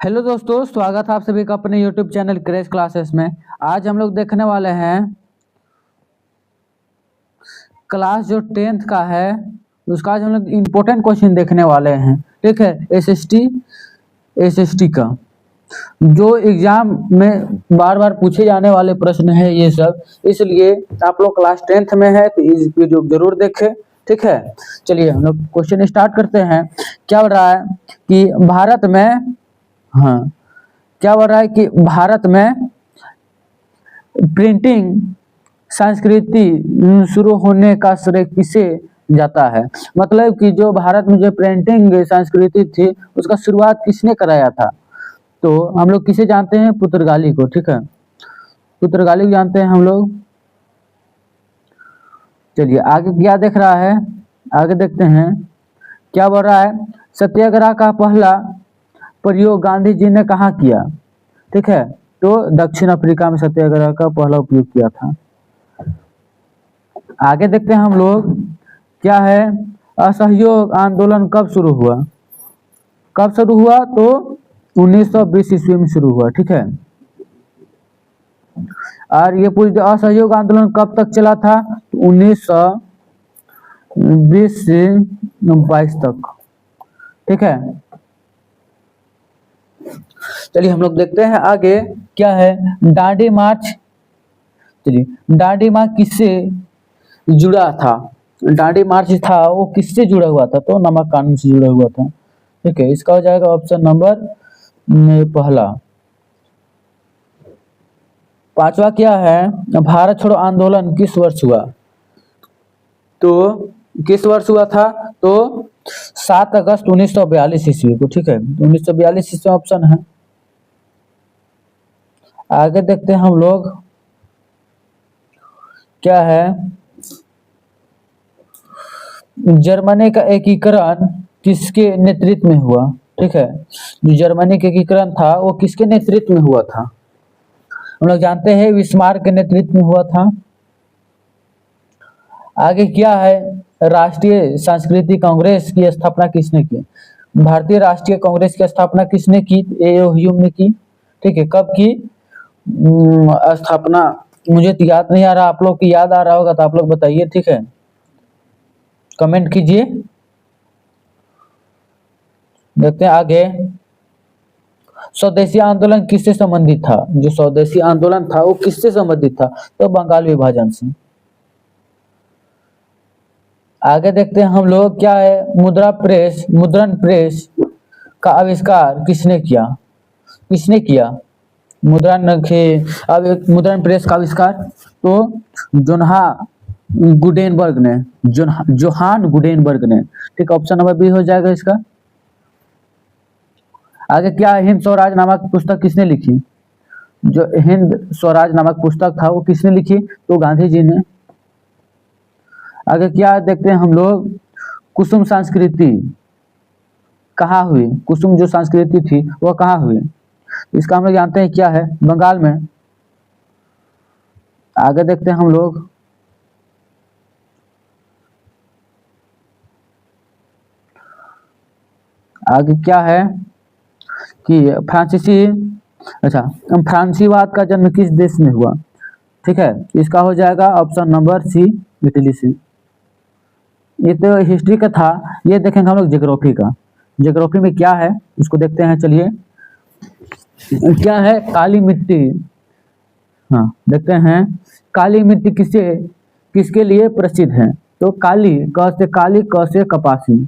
Hello दोस्तों, स्वागत है आप सभी का अपने यूट्यूब चैनल क्रेश क्लासेस में। आज हम लोग देखने वाले हैं क्लास जो 10th का है उसका आज हम लोग इम्पोर्टेंट क्वेश्चन देखने वाले हैं। ठीक है, एसएसटी का जो एग्जाम में बार बार पूछे जाने वाले प्रश्न है ये सब, इसलिए आप लोग क्लास 10th में है तो इस वीडियो को जरूर देखें। ठीक है, चलिए हम लोग क्वेश्चन स्टार्ट करते हैं। क्या हो रहा है कि भारत में क्या बोल रहा है कि भारत में प्रिंटिंग संस्कृति शुरू होने का श्रेय किसे जाता है। मतलब कि जो भारत में जो प्रिंटिंग संस्कृति थी उसका शुरुआत किसने कराया था। तो हम लोग किसे जानते हैं, पुर्तगाली को। ठीक है, पुर्तगाली को जानते हैं हम लोग। चलिए आगे क्या देख रहा है, आगे देखते हैं। क्या बोल रहा है, सत्याग्रह का पहला प्रयोग गांधी जी ने कहाँ किया। ठीक है, तो दक्षिण अफ्रीका में सत्याग्रह का पहला उपयोग किया था। आगे देखते हैं हम लोग। क्या है, असहयोग आंदोलन कब शुरू हुआ। कब शुरू हुआ, तो 1920 ईस्वी में शुरू हुआ। ठीक है, और ये पूछ असहयोग आंदोलन कब तक चला था, तो 1920 से 22 तक। ठीक है, चलिए हम लोग देखते हैं आगे। क्या है, दांडी मार्च। चलिए, दांडी मार्च किससे जुड़ा था। दांडी मार्च था वो किससे जुड़ा हुआ था, तो नमक कानून से जुड़ा हुआ था। ठीक है, इसका हो जाएगा ऑप्शन नंबर पहला। पांचवा क्या है, भारत छोड़ो आंदोलन किस वर्ष हुआ। तो किस वर्ष हुआ था, तो 7 अगस्त 1942 ईस्वी को। ठीक है, 1942 ईस्वी ऑप्शन है। आगे देखते हैं हम लोग। क्या है, जर्मनी का एकीकरण किसके नेतृत्व में हुआ। ठीक है, जो जर्मनी का एकीकरण था वो किसके नेतृत्व में हुआ था। हम लोग जानते हैं बिस्मार्क के नेतृत्व में हुआ था। आगे क्या है, राष्ट्रीय सांस्कृतिक कांग्रेस की स्थापना किसने की। भारतीय राष्ट्रीय कांग्रेस की स्थापना किसने की, एओ ह्यूम ने की। ठीक है, कब की स्थापना मुझे तो याद नहीं आ रहा, आप लोग की याद आ रहा होगा तो आप लोग बताइए। ठीक है, कमेंट कीजिए। देखते हैं आगे। स्वदेशी आंदोलन किससे संबंधित था। जो स्वदेशी आंदोलन था वो किससे संबंधित था, तो बंगाल विभाजन से। आगे देखते हैं हम लोग। क्या है, मुद्रण प्रेस का आविष्कार किसने किया। किसने किया मुद्रण प्रेस का आविष्कार, तो जोहान गुडेनबर्ग ने। ठीक, ऑप्शन नंबर बी हो जाएगा इसका। आगे क्या है, हिंद स्वराज नामक पुस्तक किसने लिखी। जो हिंद स्वराज नामक पुस्तक था वो किसने लिखी, तो गांधी जी ने। आगे क्या देखते हैं हम लोग, कुसुम संस्कृति कहाँ हुई। कुसुम जो संस्कृति थी वह कहाँ हुई, इसका हम लोग जानते हैं क्या है, बंगाल में। आगे देखते हैं हम लोग। आगे क्या है कि फ्रांसीवाद का जन्म किस देश में हुआ। ठीक है, इसका हो जाएगा ऑप्शन नंबर सी, इटली से। ये तो हिस्ट्री का था, ये देखेंगे हम लोग ज्योग्राफी का। ज्योग्राफी में क्या है उसको देखते हैं। चलिए, क्या है, काली मिट्टी। देखते हैं काली मिट्टी किसके लिए प्रसिद्ध है, तो काली क से कपासी।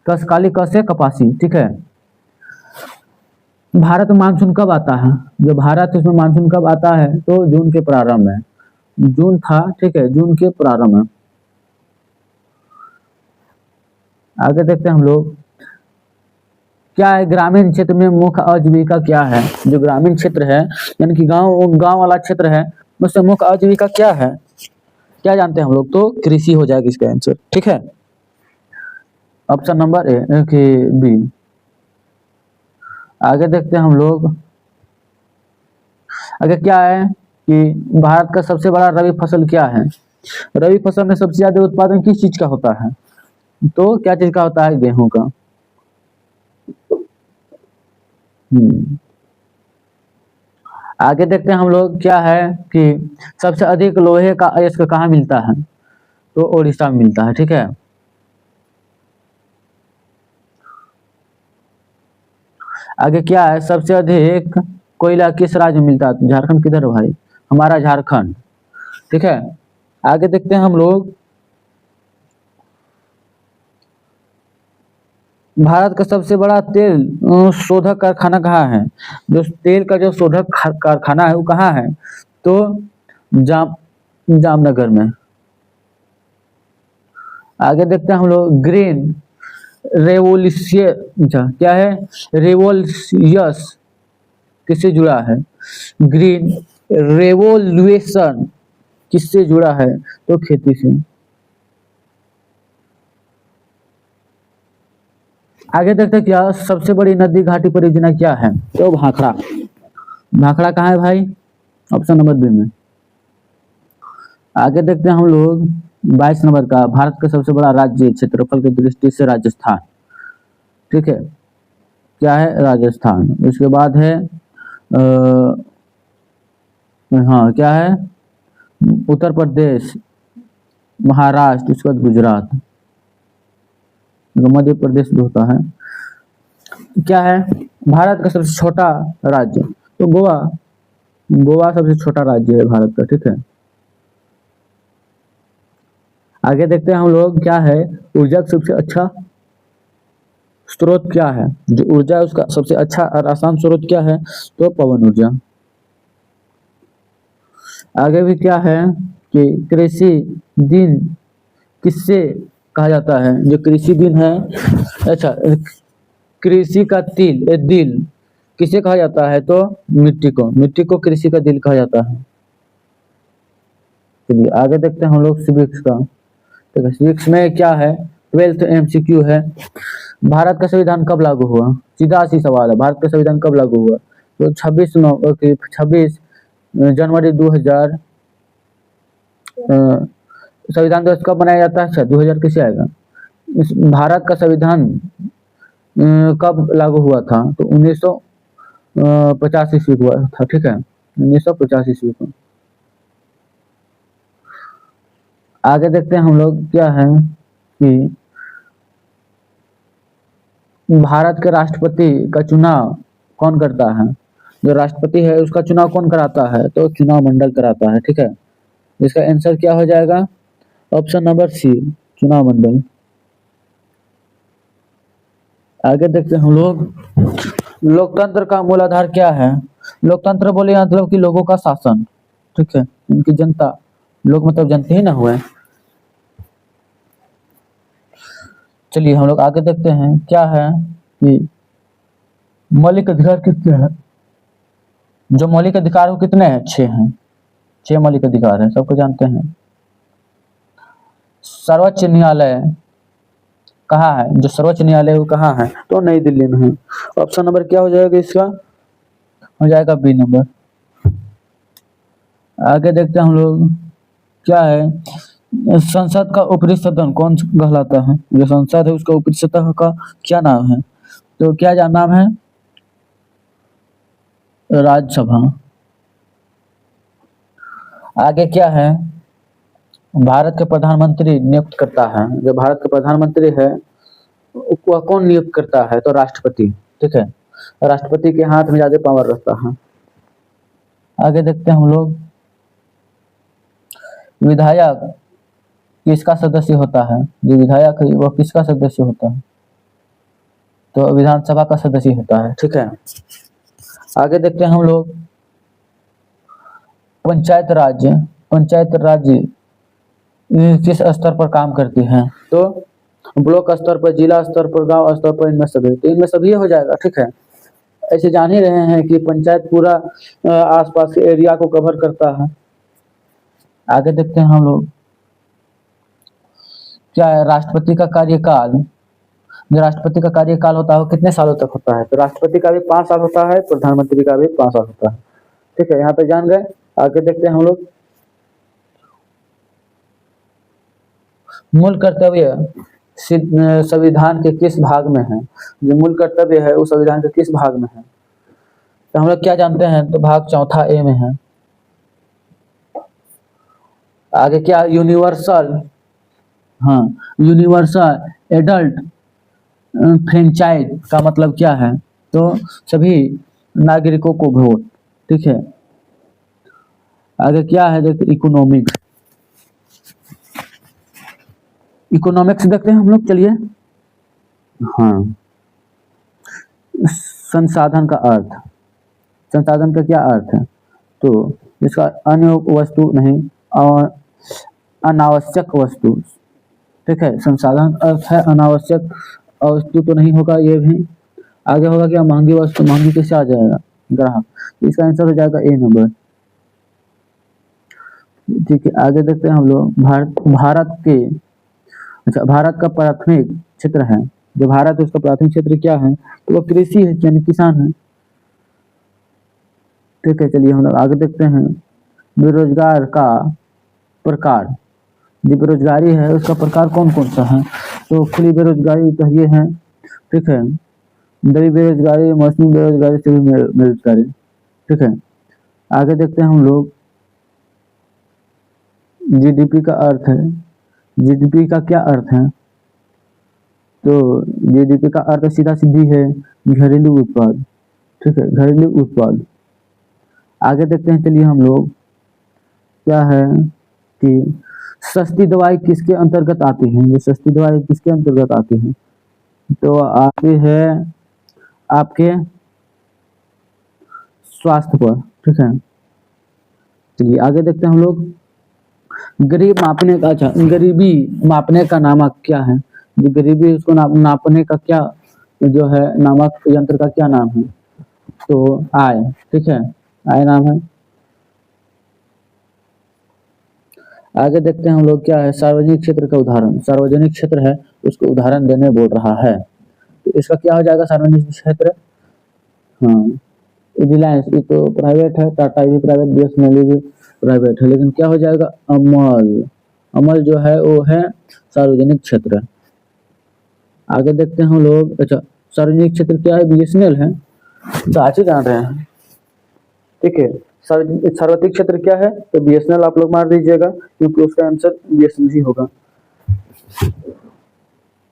काली क से कपासी। ठीक है, भारत में मानसून कब आता है। जो भारत है उसमें मानसून कब आता है, तो जून के प्रारंभ में। जून था। ठीक है, जून के प्रारंभ में। आगे देखते हैं हम लोग। क्या है, ग्रामीण क्षेत्र में मुख्य आजीविका क्या है। जो ग्रामीण क्षेत्र है यानी कि गांव वाला क्षेत्र है उससे मुख्य आजीविका क्या है, क्या जानते हैं हम लोग, तो कृषि हो जाएगा इसका आंसर। ठीक है, ऑप्शन नंबर ए कि बी। आगे देखते हैं हम लोग। आगे क्या है कि भारत का सबसे बड़ा रबी फसल क्या है। रबी फसल में सबसे ज्यादा उत्पादन किस चीज का होता है, तो क्या चीज का होता है, गेहूं का। हम्म। आगे देखते हैं हम लोग क्या है कि सबसे अधिक लोहे का अयस्क कहाँ मिलता है, तो उड़ीसा में मिलता है। ठीक है, आगे क्या है, सबसे अधिक कोयला किस राज्य में मिलता है, झारखंड किधर है भाई, हमारा झारखंड। ठीक है, आगे देखते हैं हम लोग, भारत का सबसे बड़ा तेल शोधक कारखाना कहाँ है, जो तेल का जो शोधक कारखाना है वो कहाँ है, तो जाम जामनगर में। आगे देखते हैं हम लोग, ग्रीन रेवोल्यूशन क्या है, रेवोल्यूस किससे जुड़ा है, ग्रीन रेवोल्यूशन किससे जुड़ा है, तो खेती से। आगे देखते हैं क्या सबसे बड़ी नदी घाटी परियोजना क्या है, तो भाखड़ा। भाखड़ा कहाँ है भाई, ऑप्शन नंबर बी में। आगे देखते हैं हम लोग 22 नंबर का, भारत का सबसे बड़ा राज्य क्षेत्रफल की दृष्टि से राजस्थान। ठीक है, क्या है, राजस्थान। उसके बाद है हाँ क्या है, उत्तर प्रदेश, महाराष्ट्र, उसके बाद गुजरात, मध्य प्रदेश भी होता है। क्या है, भारत का सबसे छोटा राज्य, तो गोवा। गोवा सबसे छोटा राज्य है भारत का। ठीक है, आगे देखते हैं हम लोग क्या है, ऊर्जा का सबसे अच्छा स्रोत क्या है, जो ऊर्जा है उसका सबसे अच्छा और आसान स्रोत क्या है, तो पवन ऊर्जा। आगे भी क्या है कि कृषि दिन किससे कहा जाता है, जो कृषि दिन है, अच्छा, कृषि का दिल किसे कहा जाता है, तो मिट्टी को कृषि का दिल कहा जाता है। चलिए आगे देखते हैं हम लोग सिविक्स का। ठीक है, सिविक्स में क्या है, 12th एमसीक्यू है, भारत का संविधान कब लागू हुआ, सीधा सी सवाल है, भारत का संविधान कब लागू हुआ, तो 26 जनवरी 2000। संविधान दिवस कब मनाया जाता है, अच्छा 2000 कैसे आएगा, इस भारत का संविधान कब लागू हुआ था, तो 1950 ईस्वी को हुआ था। ठीक है, 1950 ईस्वी को। आगे देखते हैं हम लोग क्या है कि भारत के राष्ट्रपति का चुनाव कौन करता है, जो राष्ट्रपति है उसका चुनाव कौन कराता है, तो चुनाव मंडल कराता है। ठीक है, इसका आंसर क्या हो जाएगा, ऑप्शन नंबर सी, चुनाव मंडल। आगे देखते हैं हम लोग, लोकतंत्र का मूल आधार क्या है, लोकतंत्र बोले मतलब कि लोगों का शासन। ठीक है, इनकी जनता, लोग मतलब जनते ही ना हुए। चलिए हम लोग आगे देखते हैं क्या है कि मौलिक अधिकार कितने हैं, जो मौलिक अधिकार वो कितने हैं, 6 हैं, 6 मौलिक अधिकार है, सबको जानते हैं। सर्वोच्च न्यायालय कहाँ है, जो सर्वोच्च न्यायालय है वो कहाँ है, तो नई दिल्ली में है। ऑप्शन नंबर क्या हो जाएगा इसका, हो जाएगा बी नंबर। आगे देखते हैं हम लोग क्या है, संसद का ऊपरी सदन कौन कहलाता है, जो संसद है उसका ऊपरी सतह का क्या नाम है, तो क्या नाम है, राज्यसभा। आगे क्या है, भारत के प्रधानमंत्री नियुक्त करता है, जो भारत का प्रधानमंत्री है वह कौन नियुक्त करता है, तो राष्ट्रपति। ठीक है, राष्ट्रपति के हाथ में ज्यादा पावर रहता है। आगे देखते हैं हम लोग, विधायक किसका सदस्य होता है, जो विधायक है वह किसका सदस्य होता है, तो विधानसभा का सदस्य होता है। ठीक है, आगे देखते हैं हम लोग, पंचायत राज्य किस स्तर पर काम करती हैं, तो ब्लॉक स्तर पर, जिला स्तर पर, गांव स्तर पर, इनमें सभी, तो इनमें सभी हो जाएगा। ठीक है, ऐसे जान ही रहे हैं कि पंचायत पूरा आसपास के एरिया को कवर करता है। आगे देखते हैं हम लोग क्या है, राष्ट्रपति का कार्यकाल, जो राष्ट्रपति का कार्यकाल होता है वो कितने सालों तक होता है, तो राष्ट्रपति का भी 5 साल होता है, प्रधानमंत्री का भी 5 साल होता है। ठीक है, यहाँ पे जान गए। आगे देखते हैं हम लोग, मूल कर्तव्य संविधान के किस भाग में है, जो मूल कर्तव्य है वो संविधान के किस भाग में है। तो हम लोग क्या जानते हैं, तो भाग चौथा ए में है। आगे क्या, यूनिवर्सल, हाँ, यूनिवर्सल एडल्ट फ्रेंचाइज का मतलब क्या है, तो सभी नागरिकों को वोट, ठीक है। आगे क्या है, देखिए इकोनॉमिक्स, इकोनॉमिक्स देखते हैं हम लोग, चलिए। हाँ, संसाधन का अर्थ, संसाधन का क्या अर्थ है, तो इसका अन्य वस्तु नहीं और अनावश्यक वस्तु, ठीक है। संसाधन अर्थ है अनावश्यक वस्तु तो नहीं होगा ये भी। आगे होगा क्या, महंगी वस्तु, महंगी कैसे आ जाएगा, ग्राहक, इसका आंसर हो जाएगा ए नंबर, ठीक है। आगे देखते हैं हम लोग भारत के, अच्छा, भारत का प्राथमिक क्षेत्र है, जो भारत है उसका प्राथमिक क्षेत्र क्या है, तो वो कृषि है, यानी किसान है, ठीक है। चलिए हम लोग आगे देखते हैं बेरोजगार का प्रकार, जो बेरोजगारी है उसका प्रकार कौन कौन सा है, तो खुली बेरोजगारी तो ये है, ठीक है, दबी बेरोजगारी, मौसमी बेरोजगारी, सभी बेरोजगारी, ठीक है। आगे देखते हैं हम लोग जीडीपी का अर्थ है, जीडीपी का क्या अर्थ है, तो जीडीपी का अर्थ सीधा सीधी है घरेलू उत्पाद, ठीक है, घरेलू उत्पाद। आगे देखते हैं, चलिए हम लोग क्या है कि सस्ती दवाई किसके अंतर्गत आती है, ये सस्ती दवाई किसके अंतर्गत आती है, तो आती है आपके स्वास्थ्य पर, ठीक है। चलिए आगे देखते हैं हम लोग गरीब मापने का, अच्छा, गरीबी मापने का नामक क्या है, जो गरीबी उसको नापने का क्या जो है नामक यंत्र का क्या नाम है, तो आय, ठीक है, आय नाम है। आगे देखते हैं हम लोग क्या है, सार्वजनिक क्षेत्र का उदाहरण, सार्वजनिक क्षेत्र है उसको उदाहरण देने बोल रहा है, तो इसका क्या हो जाएगा, सार्वजनिक क्षेत्र, हाँ, रिलायंस ये तो प्राइवेट है, टाटा भी प्राइवेट, बीएसएनएल भी प्राइवेट है, लेकिन क्या हो जाएगा, अमल, अमल जो है वो है सार्वजनिक क्षेत्र। आगे देखते हैं हम लोग, अच्छा, सार्वजनिक क्षेत्र क्या है, बीएसएनएल है, तो आज ही जान रहे हैं, ठीक है। सार्वत्रिक क्षेत्र क्या है, तो बीएसएनएल आप लोग मार दीजिएगा, क्योंकि उसका आंसर बीएसएनएल ही होगा।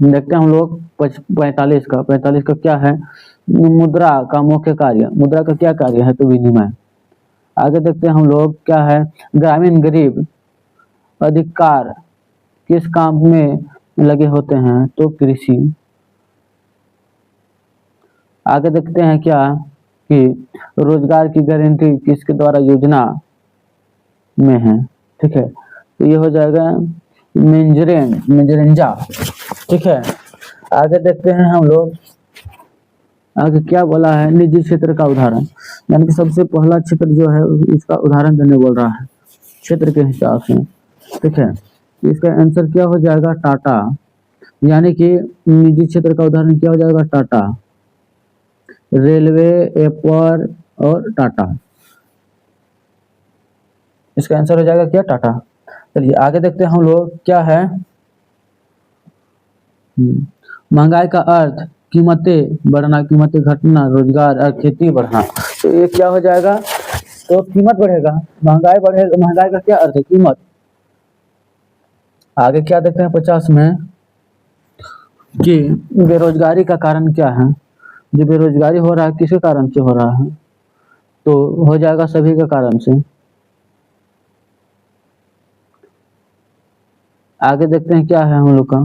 देखते हैं हम लोग 45 का, 45 का क्या है, मुद्रा का मुख्य कार्य, मुद्रा का क्या कार्य है, तो विनिमय। आगे देखते हैं हम लोग क्या है, ग्रामीण गरीब अधिकार किस काम में लगे होते हैं, तो कृषि। आगे देखते हैं क्या कि रोजगार की गारंटी किसके द्वारा योजना में है, ठीक है, तो ये हो जाएगा मेंजरेंजा, ठीक है। आगे देखते हैं हम लोग, आगे क्या बोला है, निजी क्षेत्र का उदाहरण, यानी कि सबसे पहला क्षेत्र जो है इसका उदाहरण देने बोल रहा है क्षेत्र के हिसाब से, ठीक है। इसका आंसर क्या हो जाएगा, टाटा, यानी कि निजी क्षेत्र का उदाहरण क्या हो जाएगा, टाटा, रेलवे, एयरपोर्ट और टाटा, इसका आंसर हो जाएगा क्या, टाटा। चलिए आगे देखते हैं हम लोग क्या है, महंगाई का अर्थ कीमतें बढ़ना, कीमतें घटना, रोजगार और खेती बढ़ना, तो ये क्या हो जाएगा, तो कीमत बढ़ेगा, महंगाई बढ़ेगा, महंगाई का क्या अर्थ है, कीमत। आगे क्या देखते हैं 50 में कि बेरोजगारी का कारण क्या है, जो बेरोजगारी हो रहा है किसके कारण से हो रहा है, तो हो जाएगा सभी के कारण से। आगे देखते हैं क्या है हम लोग का,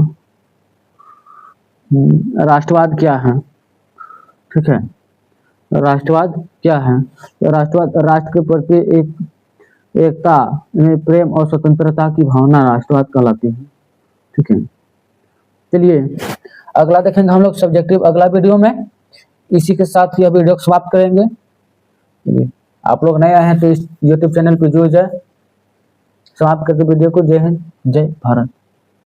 राष्ट्रवाद क्या है, ठीक है, राष्ट्रवाद क्या है, तो राष्ट्रवाद राष्ट्र के प्रति एकता में प्रेम और स्वतंत्रता की भावना राष्ट्रवाद कहलाती है, ठीक है। चलिए अगला देखेंगे हम लोग सब्जेक्टिव अगला वीडियो में, इसी के साथ यह वीडियो समाप्त करेंगे। चलिए आप लोग नए आए हैं तो इस यूट्यूब चैनल पर जुड़ जाए, समाप्त करके वीडियो को। जय हिंद, जय भारत।